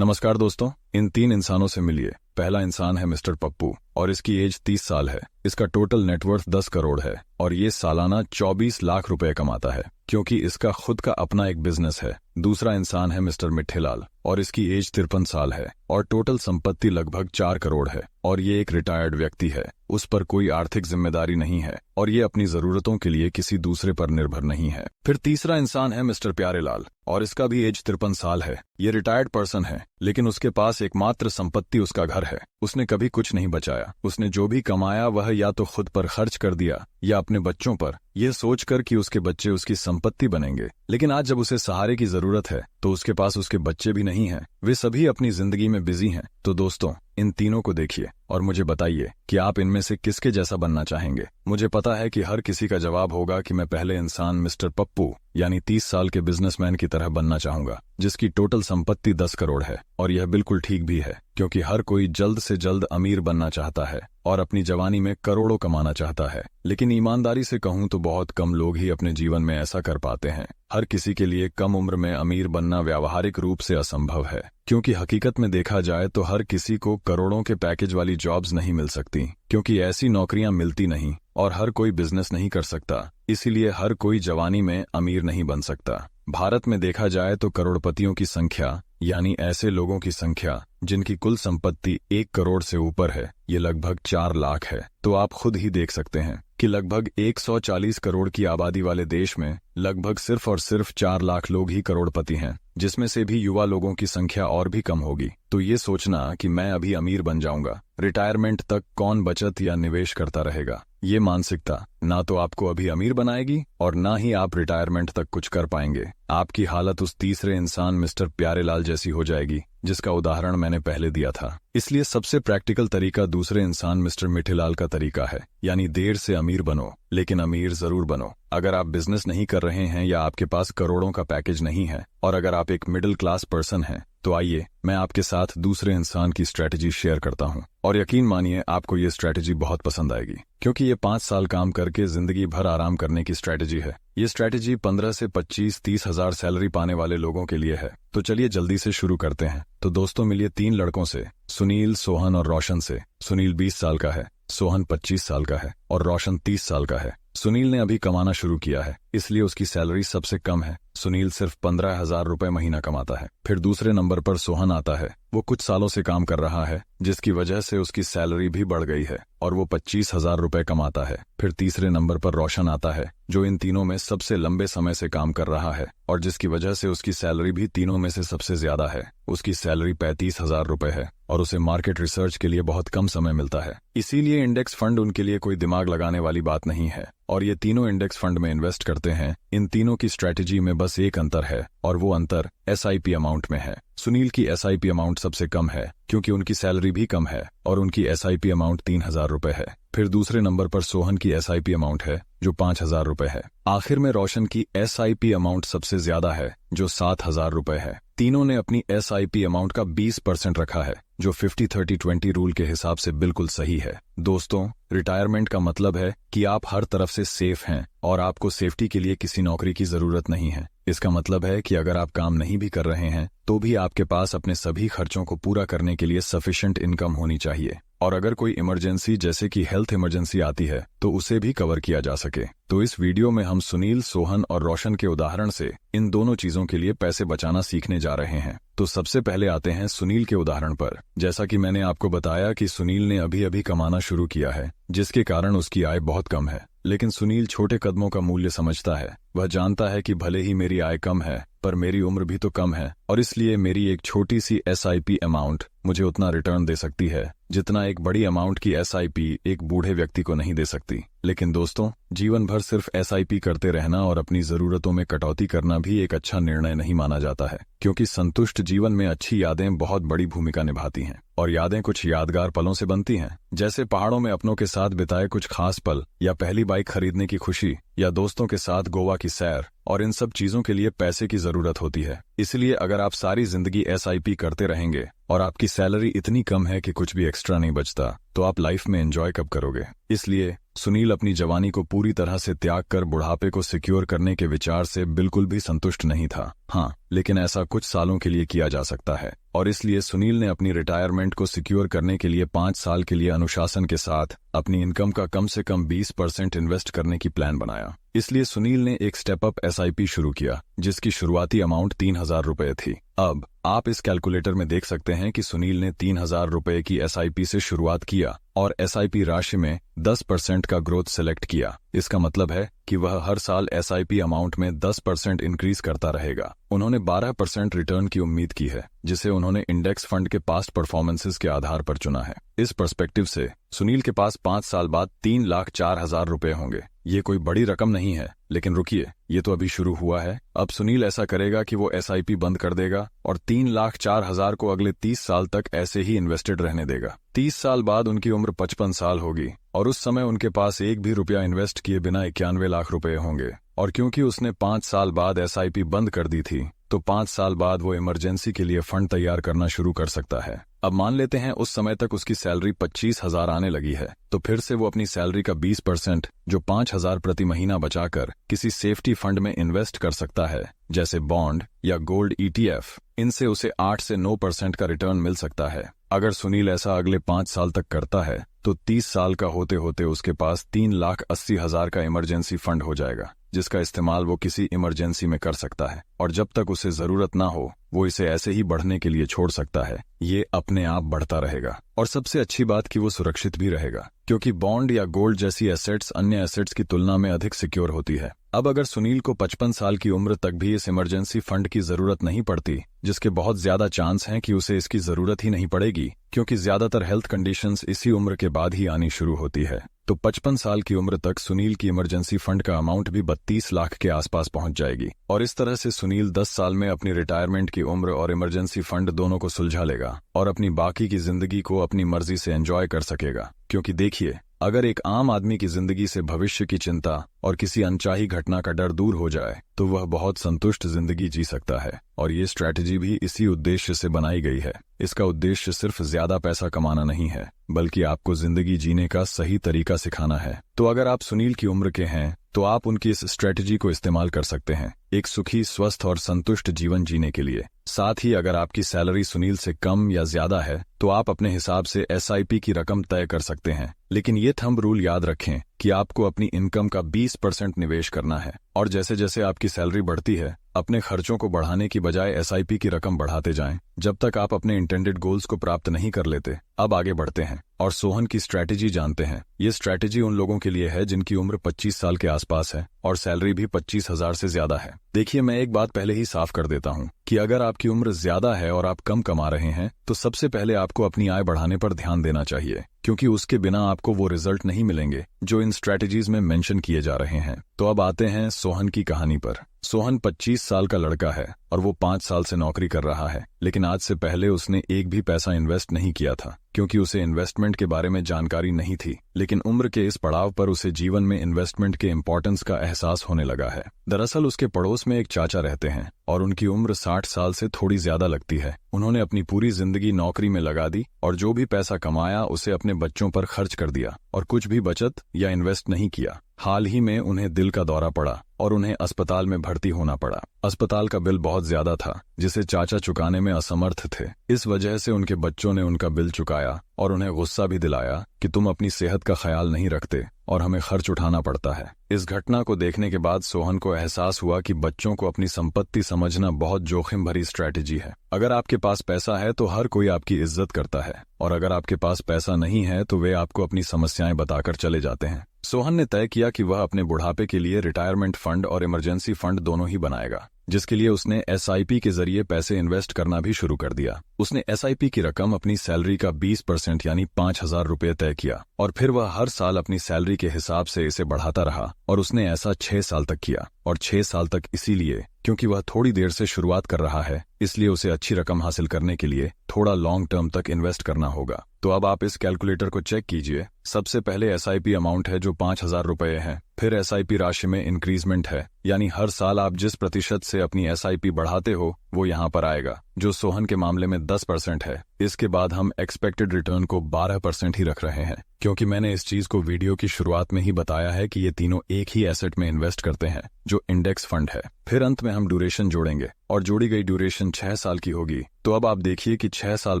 नमस्कार दोस्तों, इन 3 इंसानों से मिलिए। पहला इंसान है मिस्टर पप्पू और इसकी एज 30 साल है। इसका टोटल नेटवर्थ 10 करोड़ है और ये सालाना 24 लाख रुपए कमाता है क्योंकि इसका खुद का अपना एक बिजनेस है। दूसरा इंसान है मिस्टर मिठेलाल और इसकी एज 53 साल है और टोटल संपत्ति लगभग 4 करोड़ है और ये एक रिटायर्ड व्यक्ति है। उस पर कोई आर्थिक जिम्मेदारी नहीं है और ये अपनी जरूरतों के लिए किसी दूसरे पर निर्भर नहीं है। फिर तीसरा इंसान है मिस्टर प्यारेलाल और इसका भी एज 53 साल है। ये रिटायर्ड पर्सन है लेकिन उसके पास एकमात्र संपत्ति उसका घर है। उसने कभी कुछ नहीं बचाया। उसने जो भी कमाया वह या तो खुद पर खर्च कर दिया या अपने बच्चों पर, यह सोचकर कि उसके बच्चे उसकी संपत्ति बनेंगे। लेकिन आज जब उसे सहारे की जरूरत है तो उसके पास उसके बच्चे भी नहीं हैं। वे सभी अपनी जिंदगी में बिजी हैं। तो दोस्तों, इन तीनों को देखिए और मुझे बताइए कि आप इनमें से किसके जैसा बनना चाहेंगे। मुझे पता है कि हर किसी का जवाब होगा कि मैं पहले इंसान मिस्टर पप्पू यानी 30 साल के बिजनेसमैन की तरह बनना चाहूंगा जिसकी टोटल संपत्ति 10 करोड़ है। और यह बिल्कुल ठीक भी है क्योंकि हर कोई जल्द से जल्द अमीर बनना चाहता है और अपनी जवानी में करोड़ों कमाना चाहता है। लेकिन ईमानदारी से कहूं तो बहुत कम लोग ही अपने जीवन में ऐसा कर पाते हैं। हर किसी के लिए कम उम्र में अमीर बनना व्यावहारिक रूप से असंभव है क्योंकि हकीकत में देखा जाए तो हर किसी को करोड़ों के पैकेज वाली जॉब्स नहीं मिल सकती क्योंकि ऐसी नौकरियां मिलती नहीं और हर कोई बिजनेस नहीं कर सकता। इसीलिए हर कोई जवानी में अमीर नहीं बन सकता। भारत में देखा जाए तो करोड़पतियों की संख्या यानी ऐसे लोगों की संख्या जिनकी कुल संपत्ति 1 करोड़ से ऊपर है, ये लगभग 4 लाख है। तो आप खुद ही देख सकते हैं कि लगभग 140 करोड़ की आबादी वाले देश में लगभग सिर्फ और सिर्फ 4 लाख लोग ही करोड़पति हैं, जिसमें से भी युवा लोगों की संख्या और भी कम होगी। तो ये सोचना कि मैं अभी अमीर बन जाऊंगा, रिटायरमेंट तक कौन बचत या निवेश करता रहेगा, ये मानसिकता ना तो आपको अभी अमीर बनाएगी और ना ही आप रिटायरमेंट तक कुछ कर पाएंगे। आपकी हालत उस तीसरे इंसान मिस्टर प्यारेलाल जैसी हो जाएगी जिसका उदाहरण मैंने पहले दिया था। इसलिए सबसे प्रैक्टिकल तरीका दूसरे इंसान मिस्टर मिठेलाल का तरीका है, यानी देर से अमीर बनो लेकिन अमीर जरूर बनो। अगर आप बिजनेस नहीं कर रहे हैं या आपके पास करोड़ों का पैकेज नहीं है और अगर आप एक मिडिल क्लास पर्सन हैं तो आइए मैं आपके साथ दूसरे इंसान की स्ट्रैटेजी शेयर करता हूं और यकीन मानिए आपको ये स्ट्रैटेजी बहुत पसंद आएगी क्योंकि ये 5 साल काम करके जिंदगी भर आराम करने की स्ट्रैटेजी है। ये स्ट्रैटेजी 15 से 25-30 हजार सैलरी पाने वाले लोगों के लिए है। तो चलिए जल्दी से शुरू करते हैं। तो दोस्तों, मिलिए 3 लड़कों से, सुनील, सोहन और रोशन से। सुनील 20 साल का है, सोहन 25 साल का है और रोशन 30 साल का है। सुनील ने अभी कमाना शुरू किया है इसलिए उसकी सैलरी सबसे कम है। सुनील सिर्फ 15,000 रुपए महीना कमाता है। फिर दूसरे नंबर पर सोहन आता है। वो कुछ सालों से काम कर रहा है जिसकी वजह से उसकी सैलरी भी बढ़ गई है और वो 25,000 रुपए कमाता है। फिर तीसरे नंबर पर रोशन आता है जो इन तीनों में सबसे लंबे समय से काम कर रहा है और जिसकी वजह से उसकी सैलरी भी तीनों में से सबसे ज्यादा है। उसकी सैलरी 35,000 रुपए है और उसे मार्केट रिसर्च के लिए बहुत कम समय मिलता है। इसीलिए इंडेक्स फंड उनके लिए कोई दिमाग लगाने वाली बात नहीं है और ये तीनों इंडेक्स फंड में इन्वेस्ट करते हैं। इन तीनों की स्ट्रैटेजी में बस एक अंतर है और वो अंतर SIP अमाउंट में है। सुनील की SIP अमाउंट सबसे कम है क्योंकि उनकी सैलरी भी कम है और उनकी SIP अमाउंट 3,000 रुपए है। फिर दूसरे नंबर पर सोहन की SIP अमाउंट है जो 5,000 रुपए है। आखिर में रोशन की SIP अमाउंट सबसे ज्यादा है जो 7,000 रुपए है। तीनों ने अपनी SIP अमाउंट का 20% रखा है जो 50-30-20 रूल के हिसाब से बिल्कुल सही है। दोस्तों, रिटायरमेंट का मतलब है कि आप हर तरफ से सेफ हैं और आपको सेफ्टी के लिए किसी नौकरी की जरूरत नहीं है। इसका मतलब है कि अगर आप काम नहीं भी कर रहे हैं तो भी आपके पास अपने सभी खर्चों को पूरा करने के लिए सफिशिएंट इनकम होनी चाहिए और अगर कोई इमरजेंसी जैसे कि हेल्थ इमरजेंसी आती है तो उसे भी कवर किया जा सके। तो इस वीडियो में हम सुनील, सोहन और रोशन के उदाहरण से इन दोनों चीजों के लिए पैसे बचाना सीखने जा रहे हैं। तो सबसे पहले आते हैं सुनील के उदाहरण पर। जैसा कि मैंने आपको बताया कि सुनील ने अभी अभी कमाना शुरू किया है जिसके कारण उसकी आय बहुत कम है। लेकिन सुनील छोटे कदमों का मूल्य समझता है। वह जानता है कि भले ही मेरी आय कम है पर मेरी उम्र भी तो कम है और इसलिए मेरी एक छोटी सी SIP अमाउंट मुझे उतना रिटर्न दे सकती है जितना एक बड़ी अमाउंट की SIP एक बूढ़े व्यक्ति को नहीं दे सकती। लेकिन दोस्तों, जीवन भर सिर्फ SIP करते रहना और अपनी जरूरतों में कटौती करना भी एक अच्छा निर्णय नहीं माना जाता है क्योंकि संतुष्ट जीवन में अच्छी यादें बहुत बड़ी भूमिका निभाती हैं और यादें कुछ यादगार पलों से बनती हैं, जैसे पहाड़ों में अपनों के साथ बिताए कुछ खास पल या पहली बाइक खरीदने की खुशी या दोस्तों के साथ गोवा की सैर। और इन सब चीजों के लिए पैसे की जरूरत होती है। इसलिए अगर आप सारी जिंदगी SIP करते रहेंगे और आपकी सैलरी इतनी कम है कि कुछ भी एक्स्ट्रा नहीं बचता तो आप लाइफ में एंजॉय कब करोगे। इसलिए सुनील अपनी जवानी को पूरी तरह से त्याग कर बुढ़ापे को सिक्योर करने के विचार से बिल्कुल भी संतुष्ट नहीं था। हाँ, लेकिन ऐसा कुछ सालों के लिए किया जा सकता है और इसलिए सुनील ने अपनी रिटायरमेंट को सिक्योर करने के लिए 5 साल के लिए अनुशासन के साथ अपनी इनकम का कम से कम 20% इन्वेस्ट करने की प्लान बनाया। इसलिए सुनील ने एक स्टेप अप SIP शुरू किया जिसकी शुरुआती अमाउंट 3,000 रुपए थी। अब आप इस कैलकुलेटर में देख सकते हैं कि सुनील ने 3,000 रुपए की SIP से शुरुआत किया और SIP राशि में 10% का ग्रोथ सिलेक्ट किया। इसका मतलब है कि वह हर साल SIP अमाउंट में 10% इंक्रीज करता रहेगा। उन्होंने 12% रिटर्न की उम्मीद की है जिसे उन्होंने इंडेक्स फंड के पास्ट परफॉर्मेंसेस के आधार पर चुना है। इस पर्सपेक्टिव से सुनील के पास 5 साल बाद 3,04,000 रुपए होंगे। ये कोई बड़ी रकम नहीं है, लेकिन रुकिए, ये तो अभी शुरू हुआ है। अब सुनील ऐसा करेगा कि वो SIP बंद कर देगा और 3,04,000 को अगले 30 साल तक ऐसे ही इन्वेस्टेड रहने देगा। 30 साल बाद उनकी उम्र 55 साल होगी और उस समय उनके पास एक भी रुपया इन्वेस्ट किए बिना 91 लाख रुपए होंगे। और क्योंकि उसने 5 साल बाद SIP बंद कर दी थी तो 5 साल बाद वो इमरजेंसी के लिए फंड तैयार करना शुरू कर सकता है। अब मान लेते हैं उस समय तक उसकी सैलरी 25,000 आने लगी है, तो फिर से वो अपनी सैलरी का 20% जो 5,000 प्रति महीना बचाकर किसी सेफ्टी फंड में इन्वेस्ट कर सकता है, जैसे बॉन्ड या गोल्ड ETF। इनसे उसे 8 से 9% का रिटर्न मिल सकता है। अगर सुनील ऐसा अगले 5 साल तक करता है तो 30 साल का होते होते उसके पास 3,80,000 का इमरजेंसी फंड हो जाएगा, जिसका इस्तेमाल वो किसी इमरजेंसी में कर सकता है और जब तक उसे जरूरत ना हो वो इसे ऐसे ही बढ़ने के लिए छोड़ सकता है। ये अपने आप बढ़ता रहेगा और सबसे अच्छी बात कि वो सुरक्षित भी रहेगा, क्योंकि बॉन्ड या गोल्ड जैसी एसेट्स अन्य एसेट्स की तुलना में अधिक सिक्योर होती है। अब अगर सुनील को 55 साल की उम्र तक भी इस इमरजेंसी फंड की जरूरत नहीं पड़ती, जिसके बहुत ज्यादा चांस हैं कि उसे इसकी जरूरत ही नहीं पड़ेगी, क्योंकि ज्यादातर हेल्थ कंडीशंस इसी उम्र के बाद ही आनी शुरू होती है, तो 55 साल की उम्र तक सुनील की इमरजेंसी फंड का अमाउंट भी 32 लाख के आसपास पहुंच जाएगी। और इस तरह से सुनील 10 साल में अपनी रिटायरमेंट की उम्र और इमरजेंसी फंड दोनों को सुलझा लेगा और अपनी बाकी की जिंदगी को अपनी मर्जी से एंजॉय कर सकेगा। क्योंकि देखिए, अगर एक आम आदमी की जिंदगी से भविष्य की चिंता और किसी अनचाही घटना का डर दूर हो जाए तो वह बहुत संतुष्ट जिंदगी जी सकता है। और ये स्ट्रैटेजी भी इसी उद्देश्य से बनाई गई है। इसका उद्देश्य सिर्फ ज्यादा पैसा कमाना नहीं है, बल्कि आपको जिंदगी जीने का सही तरीका सिखाना है। तो अगर आप सुनील की उम्र के हैं तो आप उनकी इस स्ट्रैटेजी को इस्तेमाल कर सकते हैं एक सुखी, स्वस्थ और संतुष्ट जीवन जीने के लिए। साथ ही अगर आपकी सैलरी सुनील से कम या ज्यादा है तो आप अपने हिसाब से SIP की रकम तय कर सकते हैं। लेकिन ये थंब रूल याद रखें कि आपको अपनी इनकम का 20% निवेश करना है और जैसे जैसे आपकी सैलरी बढ़ती है अपने खर्चों को बढ़ाने की बजाय SIP की रकम बढ़ाते जाएं जब तक आप अपने इंटेंडेड गोल्स को प्राप्त नहीं कर लेते। अब आगे बढ़ते हैं और सोहन की स्ट्रैटेजी जानते हैं। ये स्ट्रैटेजी उन लोगों के लिए है जिनकी उम्र 25 साल के आसपास है और सैलरी भी 25,000 से ज्यादा है। देखिए, मैं एक बात पहले ही साफ कर देता हूँ कि अगर आपकी उम्र ज्यादा है और आप कम कमा रहे हैं तो सबसे पहले आपको अपनी आय बढ़ाने पर ध्यान देना चाहिए, क्योंकि उसके बिना आपको वो रिजल्ट नहीं मिलेंगे जो इन स्ट्रैटेजीज में मेंशन किए जा रहे हैं। तो अब आते हैं सोहन की कहानी पर। सोहन 25 साल का लड़का है और वो 5 साल से नौकरी कर रहा है, लेकिन आज से पहले उसने एक भी पैसा इन्वेस्ट नहीं किया था क्योंकि उसे इन्वेस्टमेंट के बारे में जानकारी नहीं थी। लेकिन उम्र के इस पड़ाव पर उसे जीवन में इन्वेस्टमेंट के इम्पोर्टेंस का एहसास होने लगा है। दरअसल उसके पड़ोस में एक चाचा रहते हैं और उनकी उम्र 60 साल से थोड़ी ज्यादा लगती है। उन्होंने अपनी पूरी जिंदगी नौकरी में लगा दी और जो भी पैसा कमाया उसे अपने बच्चों पर खर्च कर दिया और कुछ भी बचत या इन्वेस्ट नहीं किया। हाल ही में उन्हें दिल का दौरा पड़ा और उन्हें अस्पताल में भर्ती होना पड़ा। अस्पताल का बिल बहुत ज्यादा था जिसे चाचा चुकाने में असमर्थ थे। इस वजह से उनके बच्चों ने उनका बिल चुकाया और उन्हें गुस्सा भी दिलाया कि तुम अपनी सेहत का ख्याल नहीं रखते और हमें खर्च उठाना पड़ता है। इस घटना को देखने के बाद सोहन को एहसास हुआ कि बच्चों को अपनी संपत्ति समझना बहुत जोखिम भरी स्ट्रैटेजी है। अगर आपके पास पैसा है तो हर कोई आपकी इज्जत करता है और अगर आपके पास पैसा नहीं है तो वे आपको अपनी समस्याएं बताकर चले जाते हैं। सोहन ने तय किया कि वह अपने बुढ़ापे के लिए रिटायरमेंट फंड और इमरजेंसी फंड दोनों ही बनाएगा, जिसके लिए उसने SIP के जरिए पैसे इन्वेस्ट करना भी शुरू कर दिया। उसने SIP की रकम अपनी सैलरी का 20% यानी 5,000 रुपये तय किया और फिर वह हर साल अपनी सैलरी के हिसाब से इसे बढ़ाता रहा और उसने ऐसा 6 साल तक किया। और 6 साल तक इसीलिए क्योंकि वह थोड़ी देर से शुरुआत कर रहा है, इसलिए उसे अच्छी रकम हासिल करने के लिए थोड़ा लॉन्ग टर्म तक इन्वेस्ट करना होगा। तो अब आप इस कैलकुलेटर को चेक कीजिए। सबसे पहले SIP अमाउंट है जो 5,000 रुपये है, फिर एसआईपी राशि में इंक्रीजमेंट है, यानी हर साल आप जिस प्रतिशत से अपनी एसआईपी बढ़ाते हो वो यहाँ पर आएगा, जो सोहन के मामले में 10% है। इसके बाद हम एक्सपेक्टेड रिटर्न को 12% ही रख रहे हैं, क्योंकि मैंने इस चीज को वीडियो की शुरुआत में ही बताया है कि ये तीनों एक ही एसेट में इन्वेस्ट करते हैं जो इंडेक्स फंड है। फिर अंत में हम ड्यूरेशन जोड़ेंगे और जोड़ी गई ड्यूरेशन 6 साल की होगी। तो अब आप देखिए कि 6 साल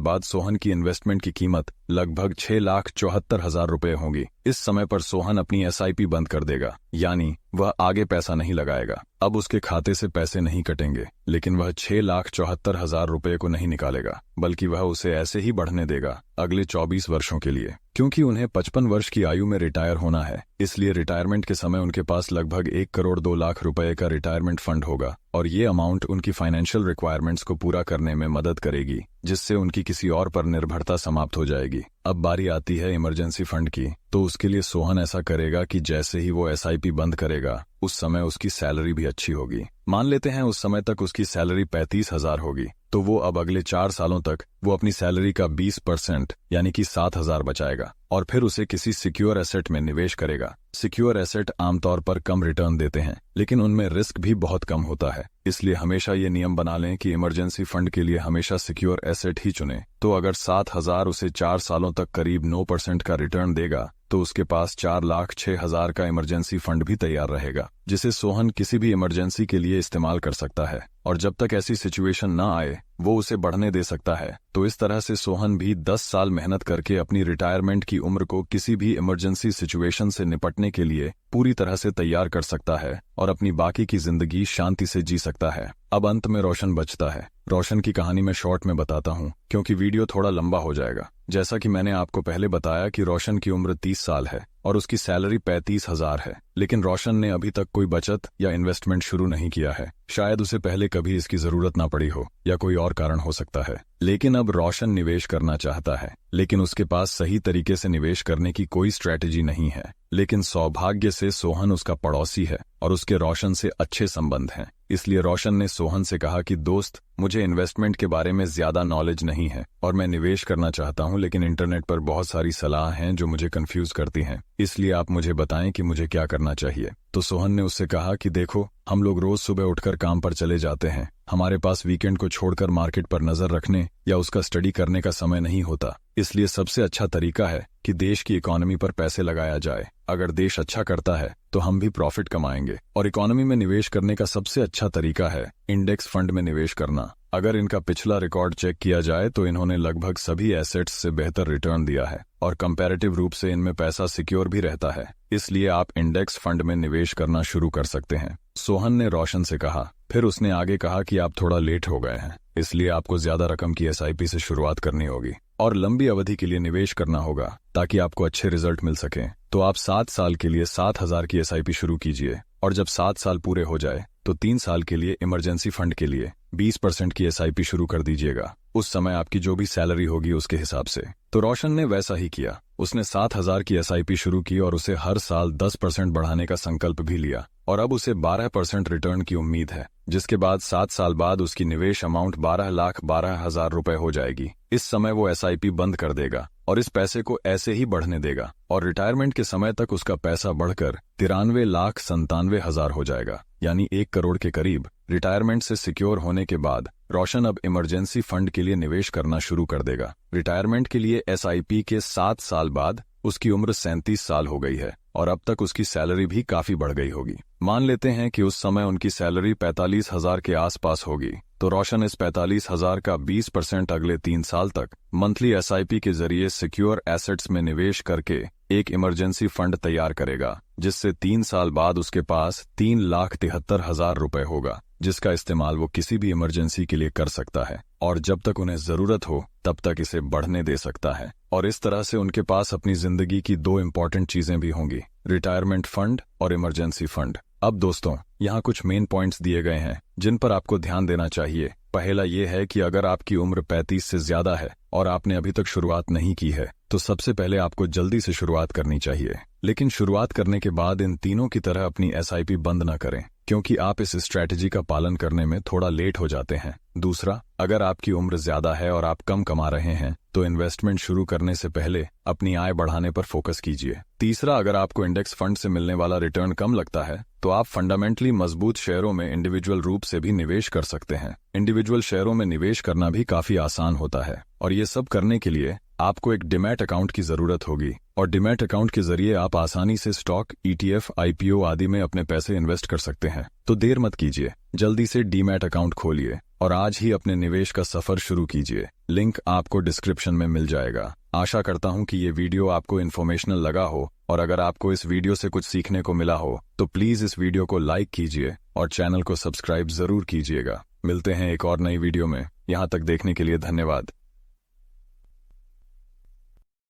बाद सोहन की इन्वेस्टमेंट की कीमत लगभग 6,74,000 रुपए होगी। इस समय पर सोहन अपनी एसआईपी बंद कर देगा, यानी वह आगे पैसा नहीं लगाएगा। अब उसके खाते से पैसे नहीं कटेंगे, लेकिन वह 6,74,000 रुपए को नहीं निकालेगा, बल्कि वह उसे ऐसे ही बढ़ने देगा अगले 24 वर्षों के लिए। क्योंकि उन्हें 55 वर्ष की आयु में रिटायर होना है, इसलिए रिटायरमेंट के समय उनके पास लगभग 1,02,00,000 रुपए का रिटायरमेंट फंड होगा, और ये अमाउंट उनकी फाइनेंशियल रिक्वायरमेंट्स को पूरा करने में मदद करेगी, जिससे उनकी किसी और पर निर्भरता समाप्त हो जाएगी। अब बारी आती है इमरजेंसी फंड की। तो उसके लिए सोहन ऐसा करेगा कि जैसे ही वो एसआईपी बंद करेगा, उस समय उसकी सैलरी भी अच्छी होगी। मान लेते हैं उस समय तक उसकी सैलरी 35,000 होगी, तो वो अब अगले 4 सालों तक वो अपनी सैलरी का 20% यानी कि 7,000 बचाएगा, और फिर उसे किसी सिक्योर एसेट में निवेश करेगा। सिक्योर एसेट आमतौर पर कम रिटर्न देते हैं, लेकिन उनमें रिस्क भी बहुत कम होता है, इसलिए हमेशा ये नियम बना लें कि इमरजेंसी फंड के लिए हमेशा सिक्योर एसेट ही चुनें। तो अगर 7,000 उसे 4 सालों तक करीब 9% का रिटर्न देगा, तो उसके पास 4,06,000 का इमरजेंसी फंड भी तैयार रहेगा, जिसे सोहन किसी भी इमरजेंसी के लिए इस्तेमाल कर सकता है, और जब तक ऐसी सिचुएशन ना आए वो उसे बढ़ने दे सकता है। तो इस तरह से सोहन भी 10 साल मेहनत करके अपनी रिटायरमेंट की उम्र को किसी भी इमरजेंसी सिचुएशन से निपटने के लिए पूरी तरह से तैयार कर सकता है और अपनी बाकी की जिंदगी शांति से जी सकता है। अब अंत में रोशन बचता है। रोशन की कहानी मैं शॉर्ट में बताता हूँ, क्योंकि वीडियो थोड़ा लंबा हो जाएगा। जैसा कि मैंने आपको पहले बताया कि रोशन की उम्र 30 साल है और उसकी सैलरी 35,000 है, लेकिन रोशन ने अभी तक कोई बचत या इन्वेस्टमेंट शुरू नहीं किया है। शायद उसे पहले कभी इसकी जरूरत ना पड़ी हो, या कोई और कारण हो सकता है। लेकिन अब रोशन निवेश करना चाहता है, लेकिन उसके पास सही तरीके से निवेश करने की कोई स्ट्रैटेजी नहीं है। लेकिन सौभाग्य से सोहन उसका पड़ोसी है और उसके रोशन से अच्छे संबंध हैं। इसलिए रोशन ने सोहन से कहा कि दोस्त, मुझे इन्वेस्टमेंट के बारे में ज्यादा नॉलेज नहीं है और मैं निवेश करना चाहता हूं, लेकिन इंटरनेट पर बहुत सारी सलाह हैं जो मुझे कंफ्यूज करती हैं, इसलिए आप मुझे बताएं कि मुझे क्या करना चाहिए। तो सोहन ने उससे कहा कि देखो, हम लोग रोज सुबह उठकर काम पर चले जाते हैं, हमारे पास वीकेंड को छोड़कर मार्केट पर नजर रखने या उसका स्टडी करने का समय नहीं होता। इसलिए सबसे अच्छा तरीका है कि देश की इकोनॉमी पर पैसे लगाया जाए। अगर देश अच्छा करता है तो हम भी प्रॉफिट कमाएंगे, और इकोनॉमी में निवेश करने का सबसे अच्छा तरीका है इंडेक्स फंड में निवेश करना। अगर इनका पिछला रिकॉर्ड चेक किया जाए तो इन्होंने लगभग सभी एसेट्स से बेहतर रिटर्न दिया है, और कंपैरेटिव रूप से इनमें पैसा सिक्योर भी रहता है। इसलिए आप इंडेक्स फंड में निवेश करना शुरू कर सकते हैं, सोहन ने रोशन से कहा। फिर उसने आगे कहा कि आप थोड़ा लेट हो गए हैं, इसलिए आपको ज्यादा रकम की एसआईपी से शुरुआत करनी होगी और लंबी अवधि के लिए निवेश करना होगा ताकि आपको अच्छे रिजल्ट मिल सके। तो आप 7 साल के लिए 7,000 की एसआईपी शुरू कीजिए, और जब 7 साल पूरे हो जाए तो 3 साल के लिए इमरजेंसी फंड के लिए 20% की एसआईपी शुरू कर दीजिएगा, उस समय आपकी जो भी सैलरी होगी उसके हिसाब से। तो रोशन ने वैसा ही किया। उसने 7,000 की एसआईपी शुरू की और उसे हर साल 10% बढ़ाने का संकल्प भी लिया, और अब उसे 12% रिटर्न की उम्मीद है, जिसके बाद 7 साल बाद उसकी निवेश अमाउंट 12,12,000 रुपए हो जाएगी। इस समय वो एसआईपी बंद कर देगा और इस पैसे को ऐसे ही बढ़ने देगा, और रिटायरमेंट के समय तक उसका पैसा बढ़कर 93,97,000 हो जाएगा, यानी 1 करोड़ के करीब। रिटायरमेंट से सिक्योर होने के बाद रोशन अब इमरजेंसी फंड के लिए निवेश करना शुरू कर देगा। रिटायरमेंट के लिए एसआईपी के 7 साल बाद उसकी उम्र 37 साल हो गई है, और अब तक उसकी सैलरी भी काफी बढ़ गई होगी। मान लेते हैं कि उस समय उनकी सैलरी 45,000 के आसपास होगी, तो रोशन इस 45,000 का 20% अगले 3 साल तक मंथली एसआईपी के जरिए सिक्योर एसेट्स में निवेश करके एक इमरजेंसी फंड तैयार करेगा, जिससे 3 साल बाद उसके पास 3,73,000 रुपए होगा, जिसका इस्तेमाल वो किसी भी इमरजेंसी के लिए कर सकता है, और जब तक उन्हें जरूरत हो तब तक इसे बढ़ने दे सकता है। और इस तरह से उनके पास अपनी जिंदगी की 2 इम्पॉर्टेंट चीजें भी होंगी, रिटायरमेंट फंड और इमरजेंसी फंड। अब दोस्तों, यहाँ कुछ मेन पॉइंट्स दिए गए हैं जिन पर आपको ध्यान देना चाहिए। पहला ये है कि अगर आपकी उम्र 35 से ज्यादा है और आपने अभी तक शुरुआत नहीं की है तो सबसे पहले आपको जल्दी से शुरुआत करनी चाहिए। लेकिन शुरुआत करने के बाद इन तीनों की तरह अपनी एसआईपी बंद न करें, क्योंकि आप इस स्ट्रैटेजी का पालन करने में थोड़ा लेट हो जाते हैं। दूसरा, अगर आपकी उम्र ज्यादा है और आप कम कमा रहे हैं तो इन्वेस्टमेंट शुरू करने से पहले अपनी आय बढ़ाने पर फोकस कीजिए। तीसरा, अगर आपको इंडेक्स फंड से मिलने वाला रिटर्न कम लगता है तो आप फंडामेंटली मजबूत शेयरों में इंडिविजुअल रूप से भी निवेश कर सकते हैं। इंडिविजुअल शेयरों में निवेश करना भी काफी आसान होता है और ये सब करने के लिए आपको एक डीमैट अकाउंट की जरूरत होगी और डीमैट अकाउंट के जरिए आप आसानी से स्टॉक, ईटीएफ, आईपीओ आदि में अपने पैसे इन्वेस्ट कर सकते हैं। तो देर मत कीजिए, जल्दी से डीमैट अकाउंट खोलिए और आज ही अपने निवेश का सफर शुरू कीजिए। लिंक आपको डिस्क्रिप्शन में मिल जाएगा। आशा करता हूं कि ये वीडियो आपको इन्फॉर्मेशनल लगा हो और अगर आपको इस वीडियो से कुछ सीखने को मिला हो तो प्लीज इस वीडियो को लाइक कीजिए और चैनल को सब्सक्राइब जरूर कीजिएगा। मिलते हैं एक और नई वीडियो में। यहाँ तक देखने के लिए धन्यवाद।